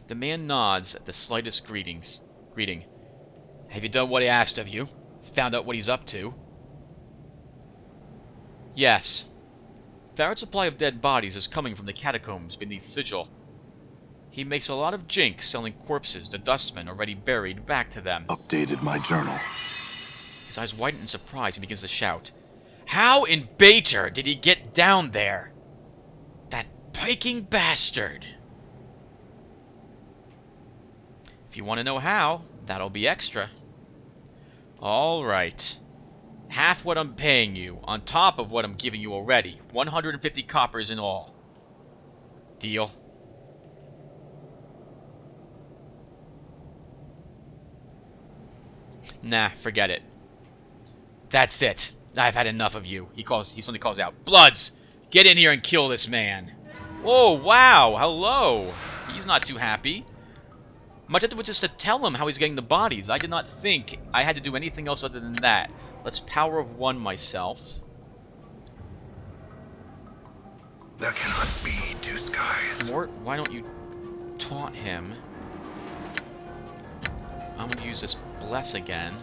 The man nods at the slightest greeting. Have you done what he asked of you? Found out what he's up to? Yes. Farrod's supply of dead bodies is coming from the catacombs beneath Sigil. He makes a lot of jink selling corpses the dustmen already buried back to them. Updated my journal. His eyes widen in surprise and begins to shout. How in Bater did he get down there? That piking bastard! If you want to know how, that'll be extra. Alright. Half what I'm paying you, on top of what I'm giving you already. 150 coppers in all. Deal? Nah, forget it. That's it. I've had enough of you. He suddenly calls out, Bloods! Get in here and kill this man! Whoa, wow, hello! He's not too happy. My objective was just to tell him how he's getting the bodies. I did not think I had to do anything else other than that. Let's power of one myself. There cannot be two skies. Mort, why don't you taunt him? I'm going to use this Bless again.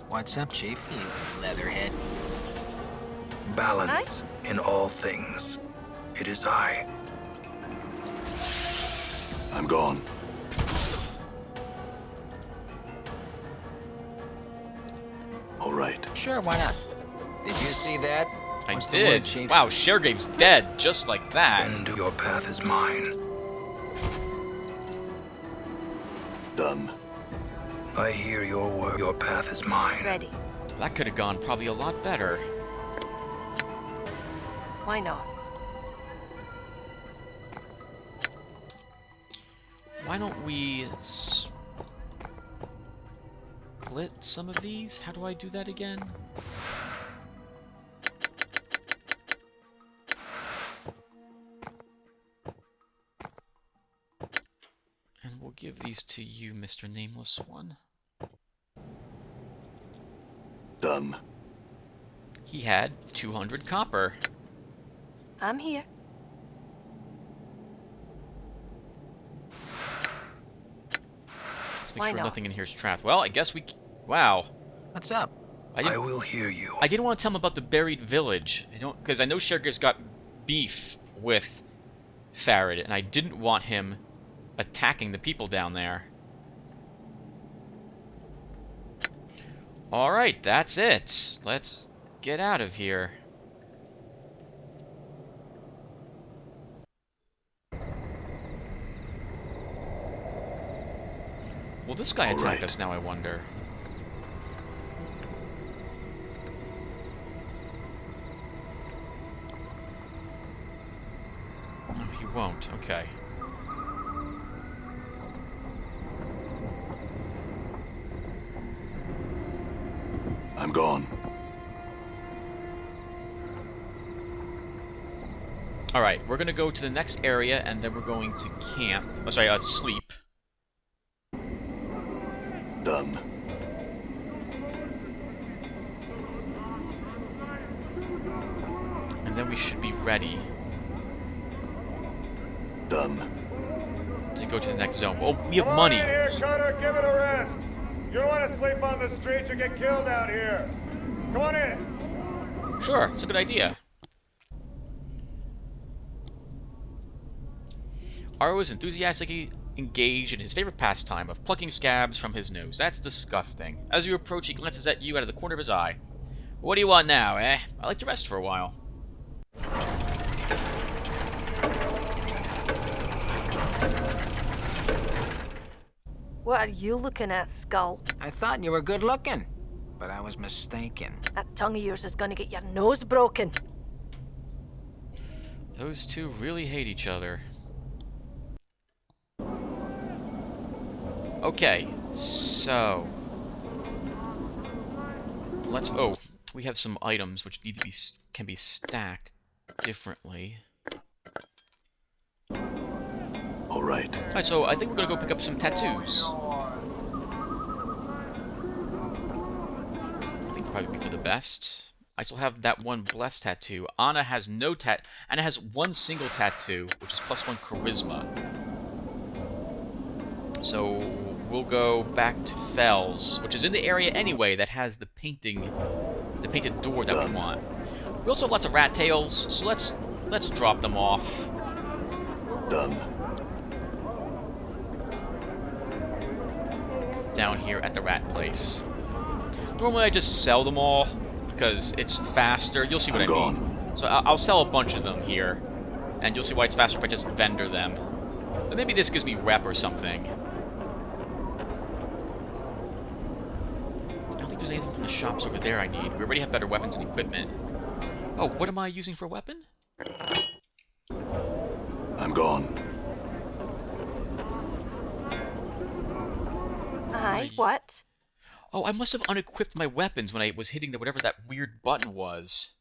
What's up, Chief, you leatherhead? Balance in all things. It is I. I'm gone. All right. Sure, why not? Did you see that? I What's the word, did. Chief? Wow, Shergave's dead, just like that. And your path is mine. Done. I hear your word. Your path is mine. Ready. That could have gone probably a lot better. Why not? Why don't we split some of these? How do I do that again? And we'll give these to you, Mr. Nameless One. Done. He had 200 copper. I'm here. Let's make Why sure not? nothing in here is trapped. Well, I guess we... Wow. What's up? I will hear you. I didn't want to tell him about the buried village. Because I know Shergave's got beef with Farrod, and I didn't want him attacking the people down there. Alright, that's it. Let's get out of here. Will this guy All attack right. us now, I wonder? No, he won't. Okay. I'm gone. Alright, we're gonna go to the next area, and then we're going to camp. Oh, sorry, sleep. Done. And then we should be ready Done. to go to the next zone. Oh, we have money. Come on in here, Cutter. Give it a rest. You don't want to sleep on the streets or get killed out here. Come on in. Sure, it's a good idea. Aro is enthusiastically engaged in his favorite pastime of plucking scabs from his nose. That's disgusting. As you approach, he glances at you out of the corner of his eye. What do you want now, eh? I like to rest for a while. What are you looking at, Skull? I thought you were good looking, but I was mistaken. That tongue of yours is gonna get your nose broken. Those two really hate each other. Okay, so let's. Oh, we have some items which need to be can be stacked differently. All right. Alright, so I think we're gonna go pick up some tattoos. I think probably be for the best. I still have that one blessed tattoo. Anna has no Anna has one single tattoo, which is +1 charisma. So we'll go back to Fells, which is in the area anyway that has the painted door that we want. We also have lots of rat tails, so let's drop them off. Done. Down here at the rat place. Normally I just sell them all because it's faster. You'll see what I mean. So I'll sell a bunch of them here, and you'll see why it's faster if I just vendor them. But maybe this gives me rep or something. I don't think there's anything from the shops over there I need. We already have better weapons and equipment. Oh, what am I using for a weapon? I'm gone. What? Oh, I must have unequipped my weapons when I was hitting whatever that weird button was.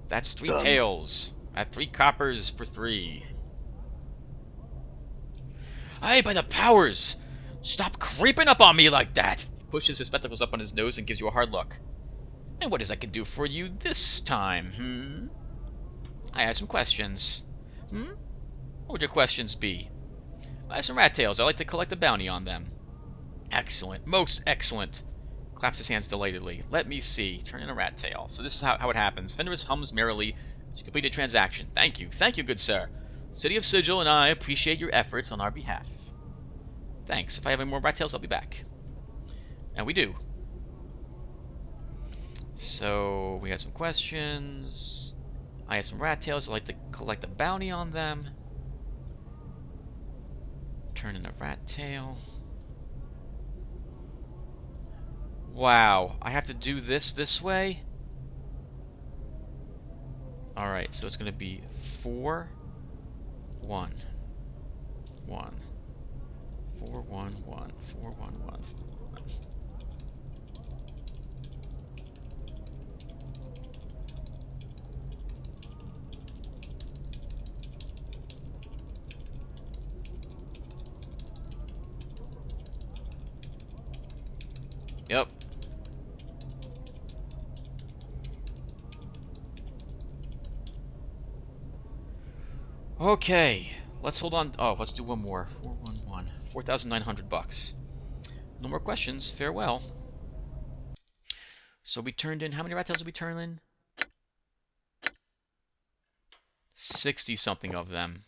That's 3 tails. At 3 coppers for 3. Aye, by the powers! Stop creeping up on me like that! He pushes his spectacles up on his nose and gives you a hard look. And what is I can do for you this time, I have some questions. What would your questions be? I have some rat tails. I'd like to collect a bounty on them. Excellent. Most excellent. Claps his hands delightedly. Let me see. Turn in a rat tail. So this is how it happens. Fenris hums merrily as you complete a transaction. Thank you. Thank you, good sir. City of Sigil and I appreciate your efforts on our behalf. Thanks. If I have any more rat tails, I'll be back. And we do. So we had some questions. I have some rat tails. I'd like to collect a bounty on them. Turn in a rat tail. Wow, I have to do this way? Alright, so it's going to be 4, 1, 1, 4, 1, 1, 4, 1, 1. Yep. Okay, let's hold on. Oh, let's do one more. 411. 4,900 bucks. No more questions. Farewell. So we turned in. How many rat tails did we turn in? 60 something of them.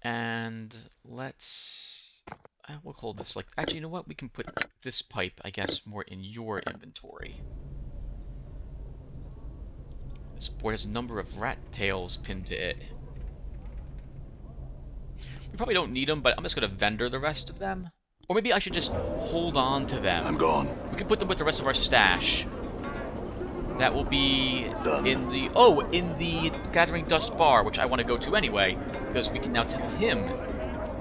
And we'll hold this like, actually, you know what? We can put this pipe, I guess, more in your inventory. This board has a number of rat tails pinned to it. We probably don't need them, but I'm just going to vendor the rest of them. Or maybe I should just hold on to them. I'm gone. We can put them with the rest of our stash. That will be Done. in the Gathering Dust bar, which I want to go to anyway, because we can now tell him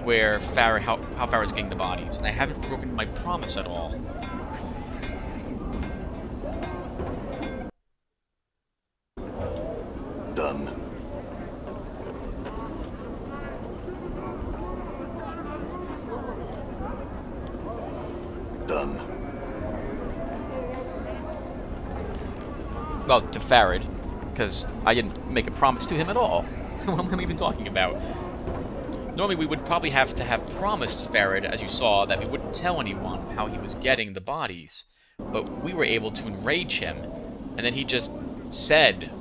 where how Farrah's getting the bodies, and I haven't broken my promise at all. Done. Done. Well, to Farrah, because I didn't make a promise to him at all. What am I even talking about? Normally we would probably have to have promised Farrah, as you saw, that we wouldn't tell anyone how he was getting the bodies. But we were able to enrage him, and then he just said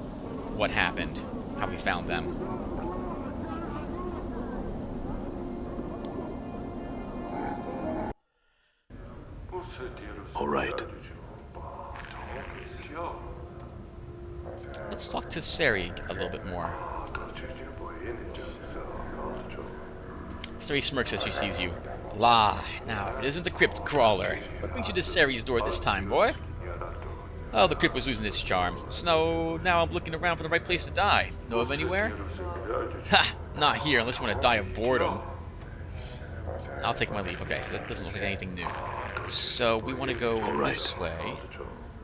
what happened, how we found them. All right. Let's talk to Seri a little bit more. Seri smirks as she sees you. La, now, it isn't the crypt crawler. What brings you to Seri's door this time, boy? Oh, the crypt was losing its charm. So now I'm looking around for the right place to die. Know of anywhere? Ha! Not here, unless you want to die of boredom. I'll take my leave. Okay, so that doesn't look like anything new. So we want to go this way.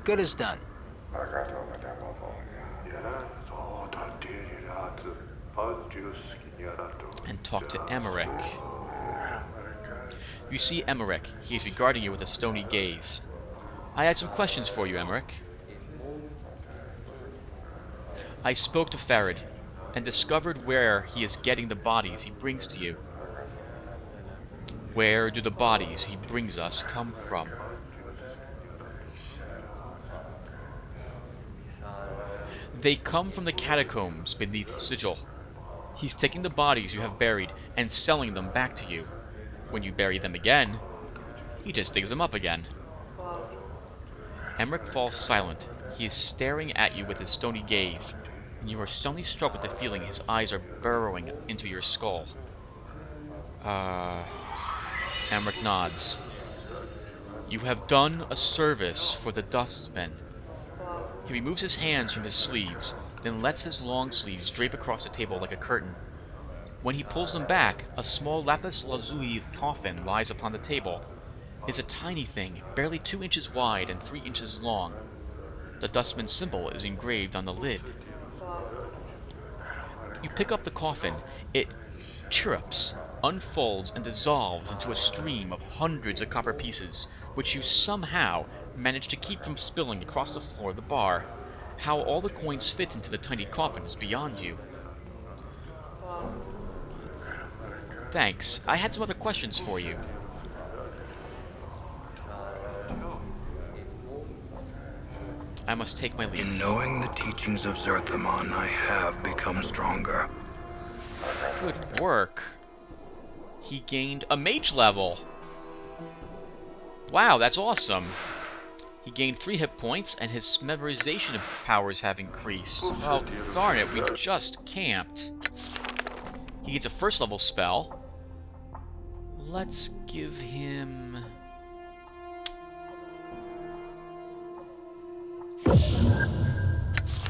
Good as done. And talk to Emmerich. You see Emmerich. He is regarding you with a stony gaze. I had some questions for you, Emmerich. I spoke to Farad and discovered where he is getting the bodies he brings to you. Where do the bodies he brings us come from? They come from the catacombs beneath Sigil. He's taking the bodies you have buried and selling them back to you. When you bury them again, he just digs them up again. Emmerich falls silent. He is staring at you with his stony gaze, and you are suddenly struck with the feeling his eyes are burrowing into your skull. Emmerich nods. You have done a service for the dustmen. He removes his hands from his sleeves, then lets his long sleeves drape across the table like a curtain. When he pulls them back, a small lapis lazuli coffin lies upon the table. It's a tiny thing, barely 2 inches wide and 3 inches long. The dustman symbol is engraved on the lid. You pick up the coffin. It chirrups, unfolds, and dissolves into a stream of hundreds of copper pieces, which you somehow manage to keep from spilling across the floor of the bar. How all the coins fit into the tiny coffin is beyond you. Thanks. I had some other questions for you. I must take my leave. In knowing the teachings of Zerthamon, I have become stronger. Good work. He gained a mage level. Wow, that's awesome. He gained 3 hit points, and his memorization powers have increased. Well, darn it, we just camped. He gets a first level spell. Let's give him...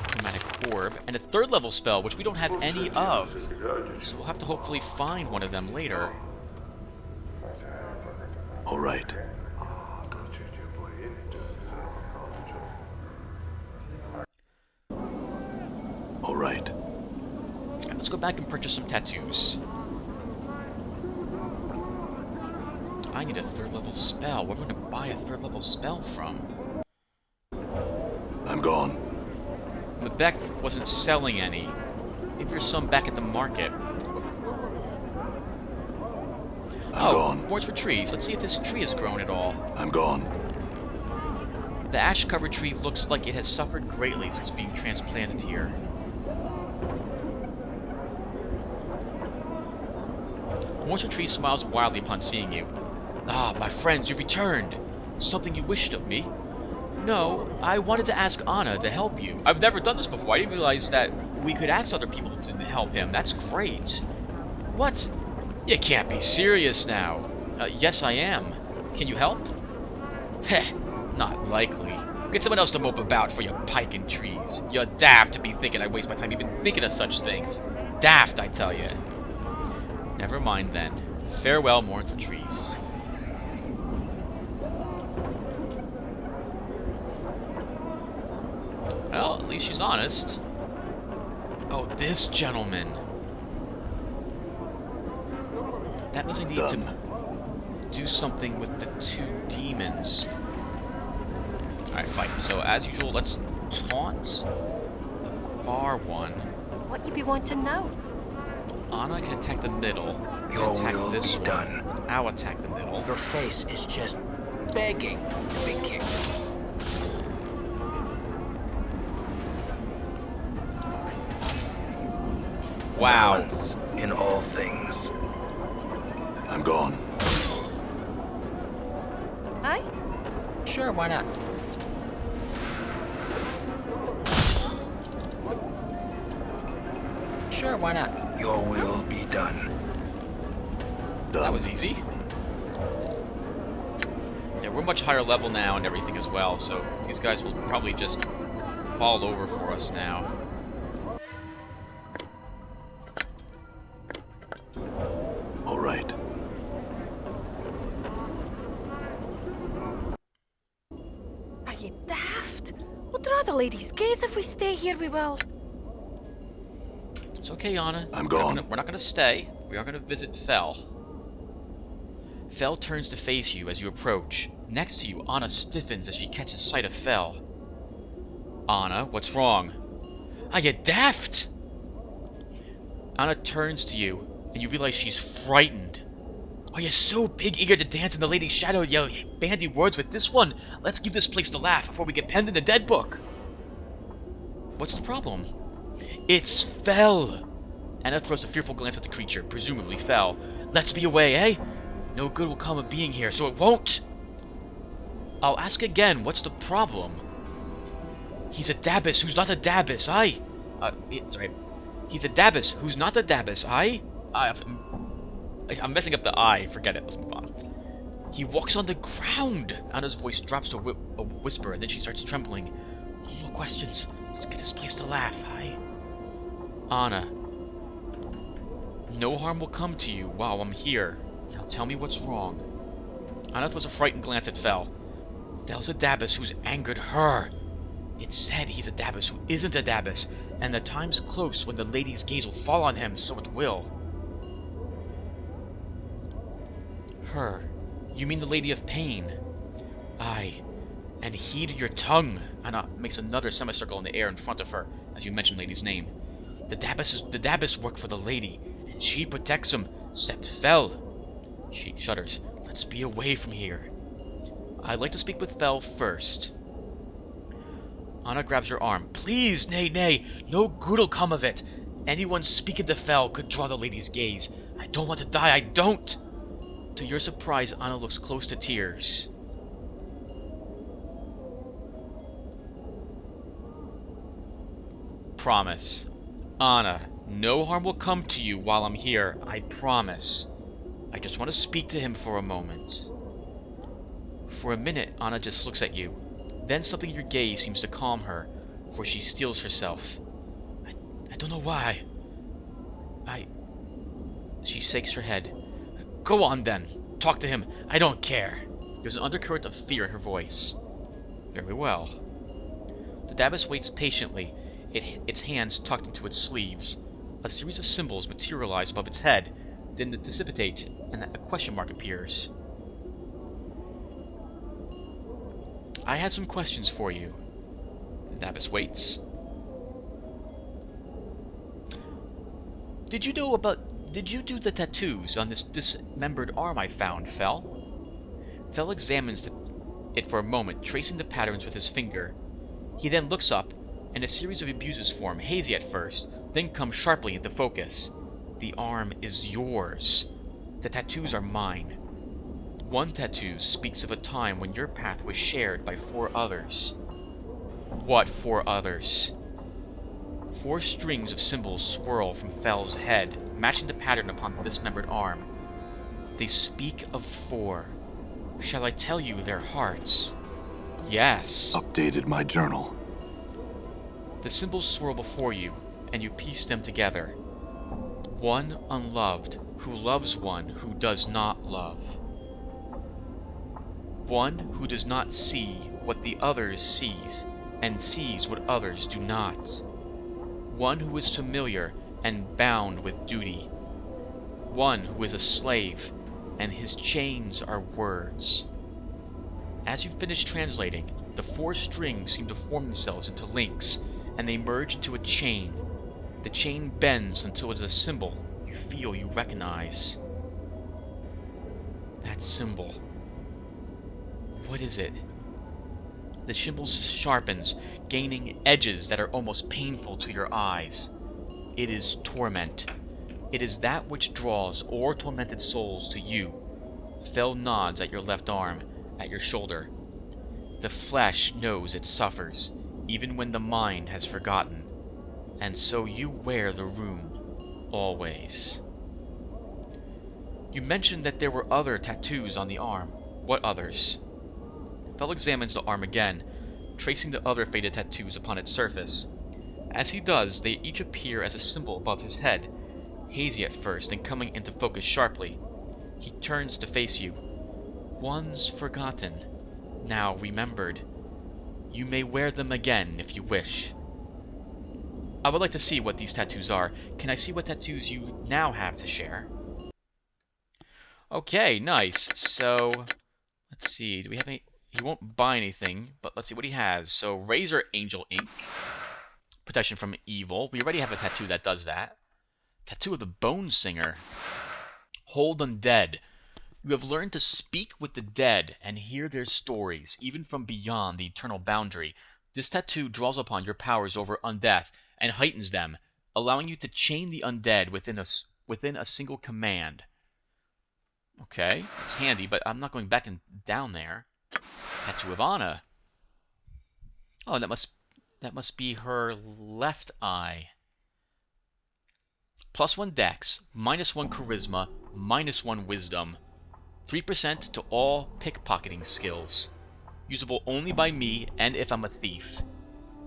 Chromatic Orb, and a 3rd level spell, which we don't have any of. So we'll have to hopefully find one of them later. All right. All right. Let's go back and purchase some tattoos. I need a 3rd level spell. Where am I going to buy a 3rd level spell from? I'm gone. Mebek wasn't selling any. Maybe there's some back at the market. I'm gone. Boards for trees. Let's see if this tree has grown at all. I'm gone. The ash-covered tree looks like it has suffered greatly since being transplanted here. Boards for trees smiles wildly upon seeing you. Ah, my friends, you've returned. Something you wished of me? No, I wanted to ask Anna to help you. I've never done this before. I didn't realize that we could ask other people to help him. That's great. What? You can't be serious now. Yes, I am. Can you help? Heh, not likely. Get someone else to mope about for your pike and trees. You're daft to be thinking I waste my time even thinking of such things. Daft, I tell you. Never mind then. Farewell, mourn for trees. Well, at least she's honest. Oh, this gentleman. That means I need to do something with the 2 demons. Alright, fine. So, as usual, let's taunt the far one. What you be wanting now? Anna can attack the middle. Your Attack will this be one. done. I'll attack the middle. Your face is just begging to be kicked. Wow. Balance in all things. I'm gone. Aye? Sure, why not? Sure, why not? Your will be done. That was easy. Yeah, we're much higher level now and everything as well, so these guys will probably just fall over for us now. All right. Are you daft? What are the lady's gaze. If we stay here, we will. It's okay, Anna. I'm gone. We're not gonna stay. We are gonna visit Fel. Fel turns to face you as you approach. Next to you, Anna stiffens as she catches sight of Fel. Anna, what's wrong? I get daft! Anna turns to you, and you realize she's frightened. Oh, you're so big eager to dance in the lady's shadow, yell bandy words with this one. Let's give this place to laugh before we get penned in the dead book. What's the problem? It's Fel! Anna throws a fearful glance at the creature, presumably Fel. Let's be away, eh? No good will come of being here, so it won't! I'll ask again, what's the problem? He's a Dabbus who's not a Dabbus, aye? Sorry. He's a Dabbus who's not a Dabbus, aye? I'm messing up the I. Forget it. Let's move on. He walks on the ground. Anna's voice drops to a whisper, and then she starts trembling. No questions. Let's get this place to laugh, aye? Anna. No harm will come to you while I'm here. Now tell me what's wrong. Anna throws a frightened glance at Fel. Fel's a Dabbus who's angered her. It said he's a Dabbus who isn't a Dabbus, and the time's close when the lady's gaze will fall on him, so it will. Her. You mean the Lady of Pain? Aye. And heed your tongue. Anna makes another semicircle in the air in front of her as you mention Lady's name. The Dabbus work for the Lady, and she protects him, except Fel. She shudders. Let's be away from here. I'd like to speak with Fel first. Anna grabs her arm. Please, nay, no good'll come of it. Anyone speaking to Fel could draw the lady's gaze. I don't want to die, I don't! To your surprise, Anna looks close to tears. Promise. Anna, no harm will come to you while I'm here, I promise. I just want to speak to him for a moment. For a minute, Anna just looks at you. Then something in your gaze seems to calm her, for she steels herself. I don't know why. She shakes her head. Go on then. Talk to him. I don't care. There's an undercurrent of fear in her voice. Very well. The Dabbus waits patiently, its hands tucked into its sleeves. A series of symbols materialize above its head, then dissipate, and a question mark appears. I had some questions for you. The Dabbus waits. Did you do the tattoos on this dismembered arm I found, Fel? Fel examines it for a moment, tracing the patterns with his finger. He then looks up, and a series of abuses form, hazy at first, then come sharply into focus. The arm is yours. The tattoos are mine. One tattoo speaks of a time when your path was shared by 4 others. What 4 others? 4 strings of symbols swirl from Fel's head, matching the pattern upon the dismembered arm. They speak of 4. Shall I tell you their hearts? Yes. Updated my journal. The symbols swirl before you, and you piece them together. One unloved, who loves one who does not love. One who does not see what the others sees, and sees what others do not. One who is familiar and bound with duty. One who is a slave, and his chains are words. As you finish translating, the 4 strings seem to form themselves into links, and they merge into a chain. The chain bends until it is a symbol you feel you recognize. That symbol. What is it? The symbol sharpens, gaining edges that are almost painful to your eyes. It is torment. It is that which draws all tormented souls to you. Fel nods at your left arm, at your shoulder. The flesh knows it suffers, even when the mind has forgotten. And so you wear the rune, always. You mentioned that there were other tattoos on the arm. What others? Fel examines the arm again, tracing the other faded tattoos upon its surface. As he does, they each appear as a symbol above his head, hazy at first and coming into focus sharply. He turns to face you. One's forgotten, now remembered. You may wear them again if you wish. I would like to see what these tattoos are. Can I see what tattoos you now have to share? Okay, nice. So, let's see. Do we have any... He won't buy anything, but let's see what he has. So, Razor Angel Ink. Protection from evil. We already have a tattoo that does that. Tattoo of the Bone Singer. Hold Undead. You have learned to speak with the dead and hear their stories, even from beyond the eternal boundary. This tattoo draws upon your powers over undeath and heightens them, allowing you to chain the undead within a single command. Okay, it's handy, but I'm not going back and down there. Tattoo of Anna. Oh, that must be her left eye. +1 Dex, -1 Charisma, -1 Wisdom. 3% to all pickpocketing skills. Usable only by me and if I'm a thief.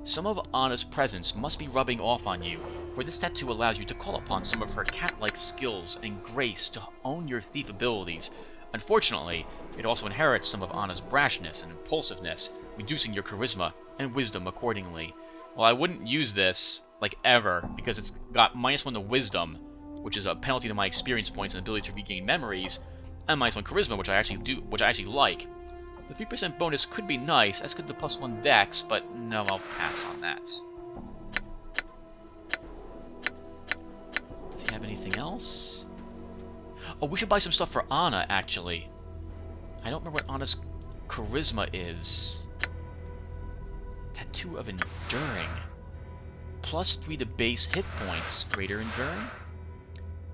Some of Anna's presence must be rubbing off on you, for this tattoo allows you to call upon some of her cat-like skills and grace to own your thief abilities. Unfortunately, it also inherits some of Anna's brashness and impulsiveness, reducing your charisma and wisdom accordingly. Well, I wouldn't use this, like, ever, because it's got -1 to wisdom, which is a penalty to my experience points and ability to regain memories, and -1 charisma, which I actually like. The 3% bonus could be nice, as could the +1 dex, but no, I'll pass on that. Does he have anything else? Oh, we should buy some stuff for Anna, actually. I don't remember what Anna's charisma is. Tattoo of Enduring. +3 to base hit points. Greater Enduring.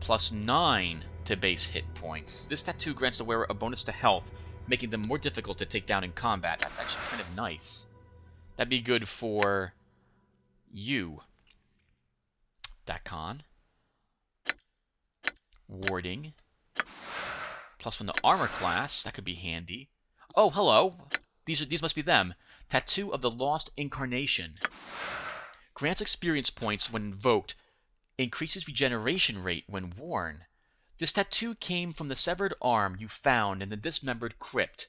+9 to base hit points. This tattoo grants the wearer a bonus to health, making them more difficult to take down in combat. That's actually kind of nice. That'd be good for you, Dakon. Warding. +1 to armor class. That could be handy. Oh, hello. These must be them. Tattoo of the Lost Incarnation. Grants experience points when invoked. Increases regeneration rate when worn. This tattoo came from the severed arm you found in the dismembered crypt.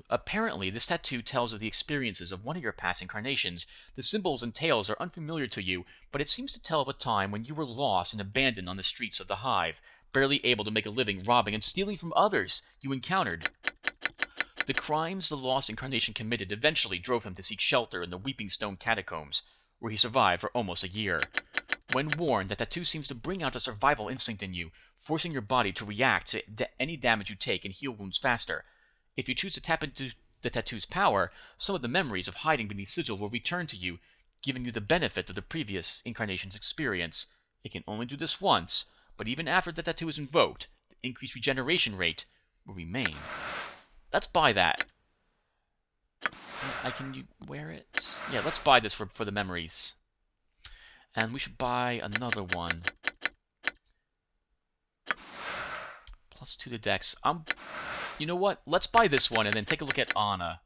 Apparently, this tattoo tells of the experiences of one of your past incarnations. The symbols and tales are unfamiliar to you, but it seems to tell of a time when you were lost and abandoned on the streets of the Hive, barely able to make a living robbing and stealing from others you encountered. The crimes the Lost Incarnation committed eventually drove him to seek shelter in the Weeping Stone Catacombs, where he survived for almost a year. When worn, the tattoo seems to bring out a survival instinct in you, forcing your body to react to any damage you take and heal wounds faster. If you choose to tap into the tattoo's power, some of the memories of hiding beneath Sigil will return to you, giving you the benefit of the previous incarnation's experience. It can only do this once, but even after the tattoo is invoked, the increased regeneration rate will remain. Let's buy that. Can you wear it? Yeah, let's buy this for the memories. And we should buy another one. +2 to dex. You know what? Let's buy this one and then take a look at Anna.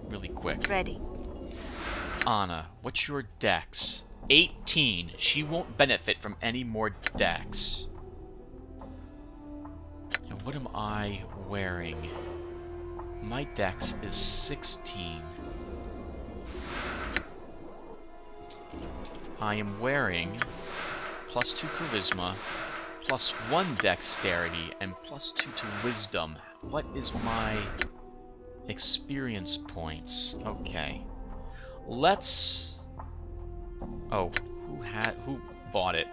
Really quick. Ready. Anna, what's your dex? 18. She won't benefit from any more dex. And what am I wearing? My dex is 16. I am wearing +2 charisma, +1 dexterity, and +2 to wisdom. What is my experience points? Okay. Let's... Oh, who bought it?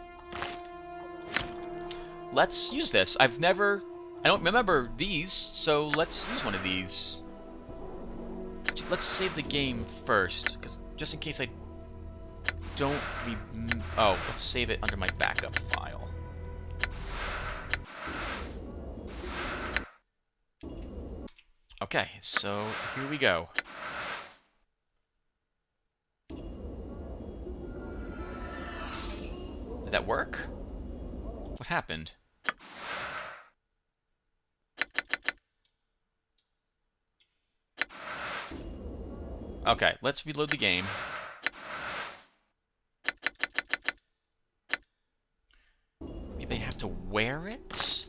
Let's use this. I don't remember these, so let's use one of these. Let's save the game first, because just in case I don't let's save it under my backup file. Okay, so here we go. Did that work? What happened? Okay, let's reload the game. Maybe I have to wear it?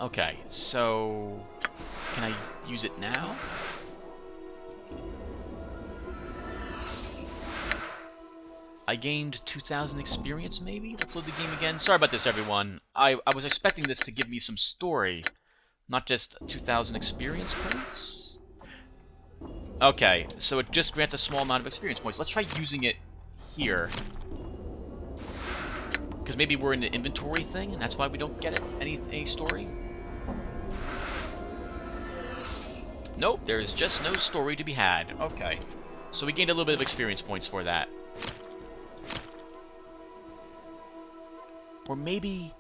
Okay, so can I use it now? I gained 2,000 experience, maybe? Let's load the game again. Sorry about this, everyone. I was expecting this to give me some story, not just 2,000 experience points. Okay, so it just grants a small amount of experience points. Let's try using it here. Because maybe we're in the inventory thing, and that's why we don't get it. Any story? Nope, there is just no story to be had. Okay. So we gained a little bit of experience points for that. Or maybe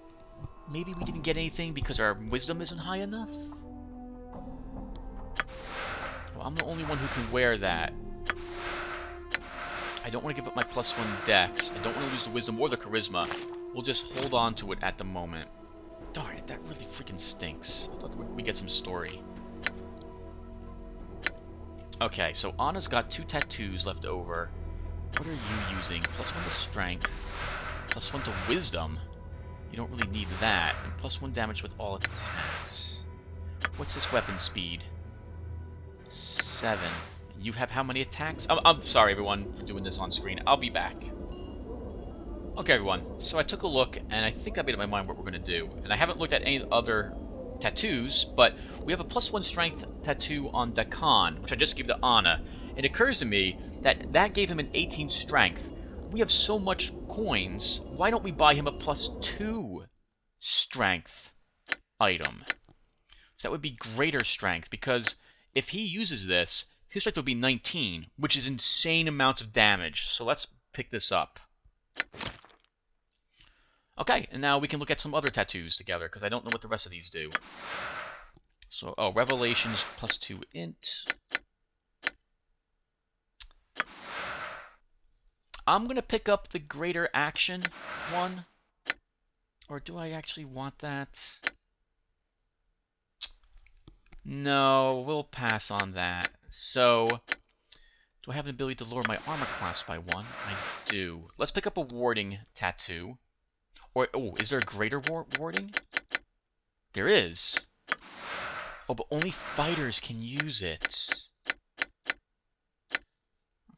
we didn't get anything because our wisdom isn't high enough? Well, I'm the only one who can wear that. I don't want to give up my +1 dex. I don't want to lose the wisdom or the charisma. We'll just hold on to it at the moment. Darn it, that really freaking stinks. I thought we'd get some story. Okay, so Anna's got 2 tattoos left over. What are you using? +1 to strength. +1 to wisdom. You don't really need that. And +1 damage with all attacks. What's this weapon speed? 7. You have how many attacks? I'm sorry, everyone, for doing this on screen. I'll be back. Okay, everyone. So I took a look, and I think I made up my mind what we're going to do. And I haven't looked at any other tattoos, but we have a +1 strength tattoo on Dakan, which I just gave to Anna. It occurs to me that that gave him an 18 strength. We have so much coins, why don't we buy him a +2 strength item? So that would be greater strength, because if he uses this, his strength will be 19, which is insane amounts of damage. So let's pick this up. Okay, and now we can look at some other tattoos together, because I don't know what the rest of these do. So, oh, Revelations +2 int. I'm going to pick up the greater action one. Or do I actually want that? No, we'll pass on that. So, do I have an ability to lower my armor class by 1? I do. Let's pick up a warding tattoo. Or, oh, is there a greater warding? There is. Oh, but only fighters can use it.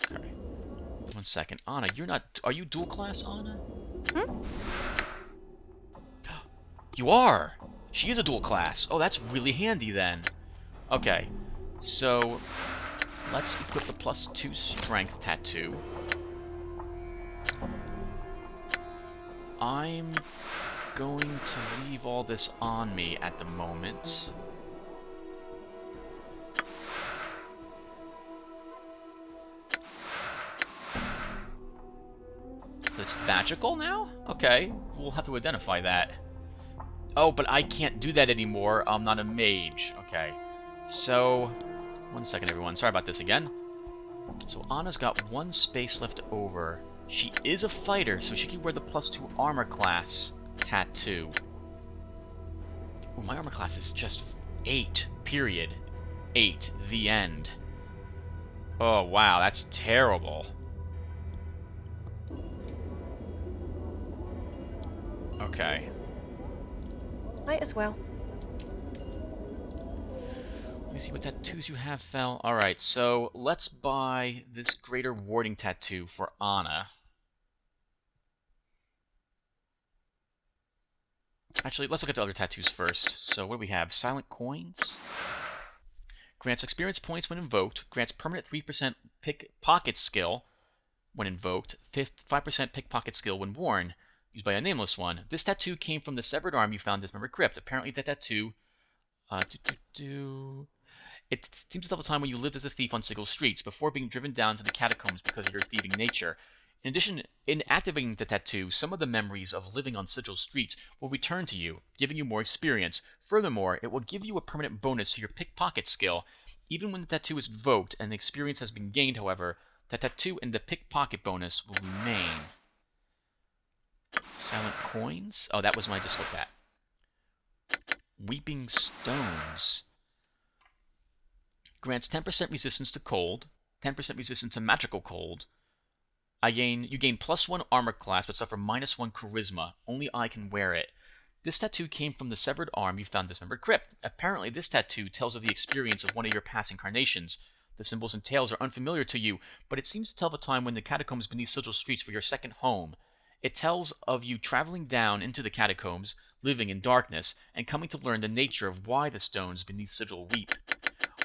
Okay. 1 second. Anna, you're not... Are you dual class, Anna? Hmm? You are! She is a dual class. Oh, that's really handy then. Okay. So, let's equip the +2 strength tattoo. I'm going to leave all this on me at the moment. It's magical now? Okay, we'll have to identify that. Oh, but I can't do that anymore. I'm not a mage. Okay. So, 1 second, everyone. Sorry about this again. So Anna's got 1 space left over. She is a fighter, so she can wear the +2 armor class tattoo. Oh, my armor class is just 8, period. 8, the end. Oh, wow, that's terrible. Okay. Might as well. Let me see what tattoos you have, Fel. Alright, so let's buy this greater warding tattoo for Anna. Actually, let's look at the other tattoos first. So what do we have? Silent Coins. Grants experience points when invoked. Grants permanent 3% pickpocket skill when invoked. 5% pickpocket skill when worn. Used by a nameless one. This tattoo came from the severed arm you found in Dismembered Crypt. Apparently that tattoo... It seems to tell the time when you lived as a thief on Sigil streets, before being driven down to the catacombs because of your thieving nature. In addition, in activating the tattoo, some of the memories of living on Sigil streets will return to you, giving you more experience. Furthermore, it will give you a permanent bonus to your pickpocket skill. Even when the tattoo is invoked and the experience has been gained, however, the tattoo and the pickpocket bonus will remain. Silent Coins? Oh, that was one I just looked at. Weeping Stones. Grants 10% resistance to cold, 10% resistance to magical cold. You gain +1 armor class, but suffer -1 charisma. Only I can wear it. This tattoo came from the severed arm you found in dismembered crypt. Apparently, this tattoo tells of the experience of one of your past incarnations. The symbols and tales are unfamiliar to you, but it seems to tell the time when the catacombs beneath Sigil streets were your second home. It tells of you traveling down into the catacombs, living in darkness, and coming to learn the nature of why the stones beneath Sigil weep.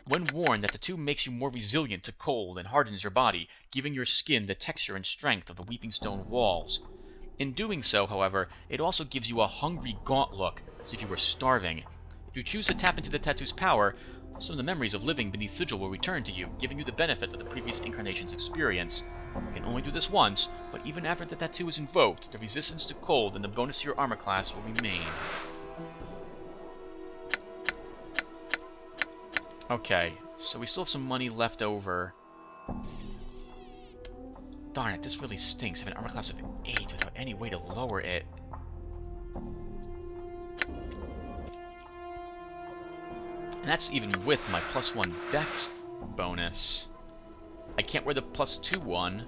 When worn, that tattoo makes you more resilient to cold and hardens your body, giving your skin the texture and strength of the weeping stone walls. In doing so, however, it also gives you a hungry, gaunt look, as if you were starving. If you choose to tap into the tattoo's power, some of the memories of living beneath Sigil will return to you, giving you the benefit of the previous incarnation's experience. You can only do this once, but even after the tattoo is invoked, the resistance to cold and the bonus to your armor class will remain. Okay, so we still have some money left over. Darn it, this really stinks, having an armor class of 8 without any way to lower it. And that's even with my +1 dex bonus. I can't wear the +2 one.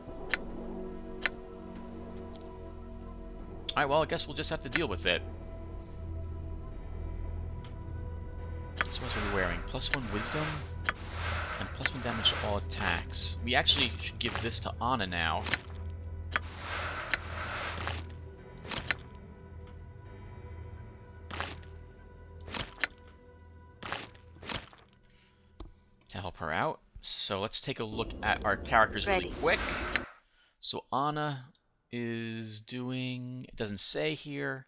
Alright, well, I guess we'll just have to deal with it. So what are we wearing? +1 wisdom and +1 damage to all attacks. We actually should give this to Anna now. To help her out. So let's take a look at our characters really quick. So Anna is doing... It doesn't say here.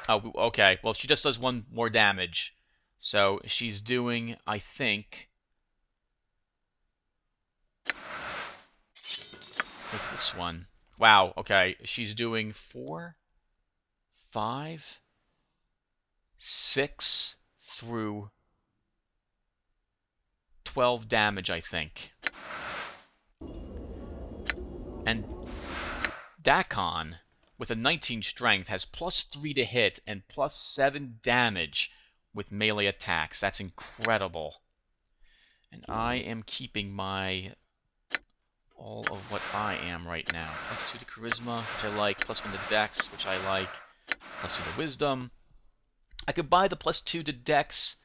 Oh, okay. Well, she just does 1 more damage. So she's doing, I think... with this one. Wow, okay. She's doing 4, 5, 6 through 12 damage, I think. And Dakon, with a 19 strength, has +3 to hit and +7 damage with melee attacks. That's incredible. And I am keeping my... all of what I am right now. +2 to charisma, which I like. +1 to dex, which I like. +2 to wisdom. I could buy the +2 to dex.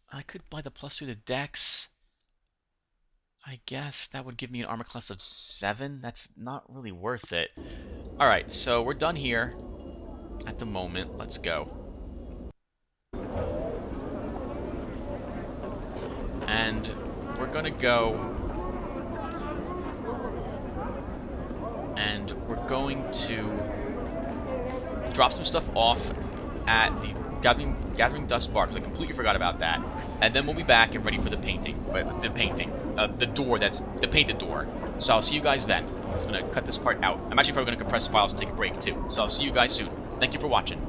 I could buy the +2 to dex. I guess that would give me an armor class of 7. That's not really worth it. Alright, so we're done here at the moment. Let's go. And we're gonna go... and we're going to drop some stuff off at the Gathering Dust Bar, because I completely forgot about that. And then we'll be back and ready for the painting. The door that's the painted door. So I'll see you guys then. I'm just gonna cut this part out. I'm actually probably gonna compress the files and take a break too. So I'll see you guys soon. Thank you for watching.